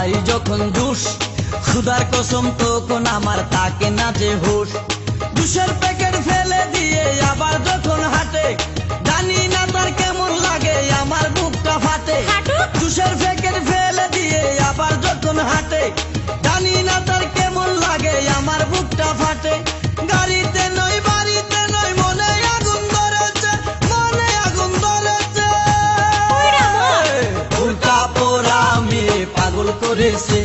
পাই যখন জুস, খুদার কসম তখন আমার থাকে না যে হুশ। জুসের প্যাকেট ফেলে দিয়ে আবার যখন হাঁটে, জানি না তার কেমন লাগে আমার বুকটা ফাটে। জুসের প্যাকেট ফেলে দিয়ে আবার যখন হাঁটে, জানি না তার কেমন লাগে আমার বুকটা ফাটে। গাড়িতে নয় বাড়িতে নয়, মনে আগুন ধরেছে, মনে আগুন ধরেছে। উল্টা পোড়া মেয়ে পাগল করেছে,